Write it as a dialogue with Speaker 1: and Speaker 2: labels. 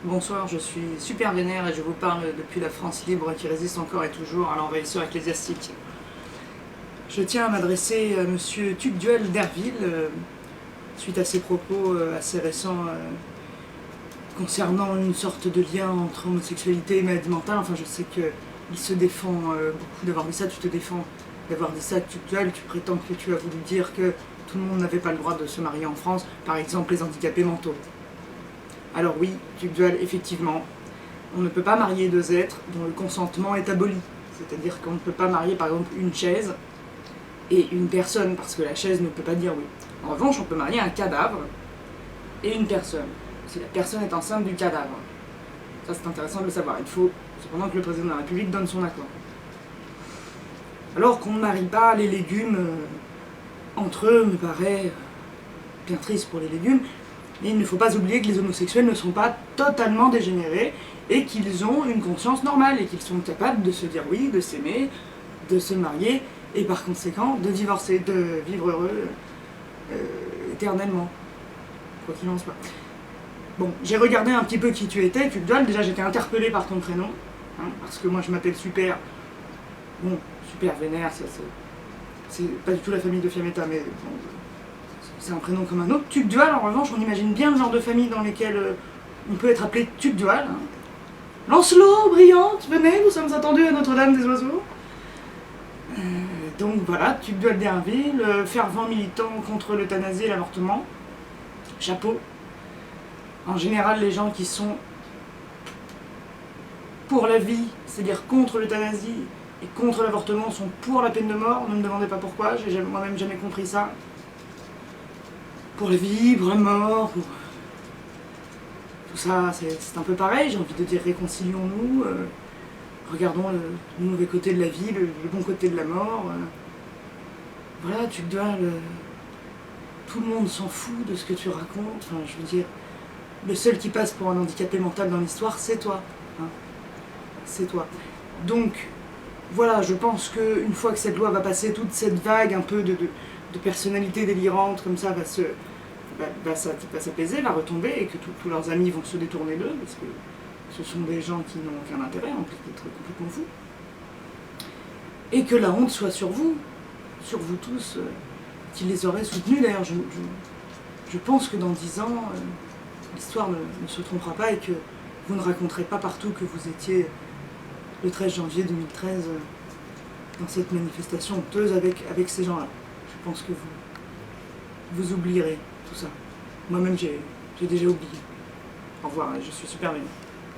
Speaker 1: Bonsoir, je suis super vénère et je vous parle depuis la France libre qui résiste encore et toujours à l'envahisseur ecclésiastique. Je tiens à m'adresser à monsieur Tugdual d'Herville, suite à ses propos assez récents concernant une sorte de lien entre homosexualité et maladie mentale. Enfin, je sais qu'il se défend beaucoup d'avoir dit ça, tu te défends d'avoir dit ça, Tugdual, tu prétends que tu as voulu dire que tout le monde n'avait pas le droit de se marier en France, par exemple les handicapés mentaux. Alors oui, Tugdual, effectivement, on ne peut pas marier deux êtres dont le consentement est aboli. C'est-à-dire qu'on ne peut pas marier par exemple une chaise et une personne, parce que la chaise ne peut pas dire oui. En revanche, on peut marier un cadavre et une personne, si la personne est enceinte du cadavre. Ça, c'est intéressant de le savoir. Il faut cependant que le président de la République donne son accord. Alors qu'on ne marie pas les légumes entre eux, me paraît bien triste pour les légumes. Mais il ne faut pas oublier que les homosexuels ne sont pas totalement dégénérés et qu'ils ont une conscience normale et qu'ils sont capables de se dire oui, de s'aimer, de se marier et par conséquent de divorcer, de vivre heureux éternellement, quoi qu'il en soit. Bon, j'ai regardé un petit peu qui tu étais, Tugdual. Déjà j'étais interpellée par ton prénom, hein, parce que moi je m'appelle Super. Bon, Super Vénère, c'est pas du tout la famille de Fiametta, mais bon, c'est un prénom comme un autre. Tugdual, en revanche, on imagine bien le genre de famille dans lesquelles on peut être appelé Tugdual. Hein. Lancelot, brillante, venez, nous sommes attendus à Notre-Dame des Oiseaux. Donc voilà, Tugdual d'Herville, fervent militant contre l'euthanasie et l'avortement. Chapeau. En général, les gens qui sont pour la vie, c'est-à-dire contre l'euthanasie et contre l'avortement, sont pour la peine de mort. Ne me demandez pas pourquoi, j'ai moi-même jamais compris ça. Pour la vie, pour la mort, pour... tout ça, c'est un peu pareil. J'ai envie de dire réconcilions-nous, regardons le mauvais côté de la vie, le bon côté de la mort. Voilà, Tugdual, tout le monde s'en fout de ce que tu racontes. Enfin, je veux dire, le seul qui passe pour un handicapé mental dans l'histoire, c'est toi. Hein. C'est toi. Donc, voilà, je pense qu'une fois que cette loi va passer, toute cette vague un peu de personnalités délirantes comme ça va s'apaiser, va retomber, et que tous leurs amis vont se détourner d'eux, parce que ce sont des gens qui n'ont aucun intérêt, en plus d'être complètement fous. Et que la honte soit sur vous tous, qui les auraient soutenus. D'ailleurs, je pense que dans 10 ans, l'histoire ne se trompera pas et que vous ne raconterez pas partout que vous étiez le 13 janvier 2013 dans cette manifestation honteuse avec ces gens-là. Je pense que vous oublierez tout ça. Moi-même, j'ai déjà oublié. Au revoir, je suis super vénère.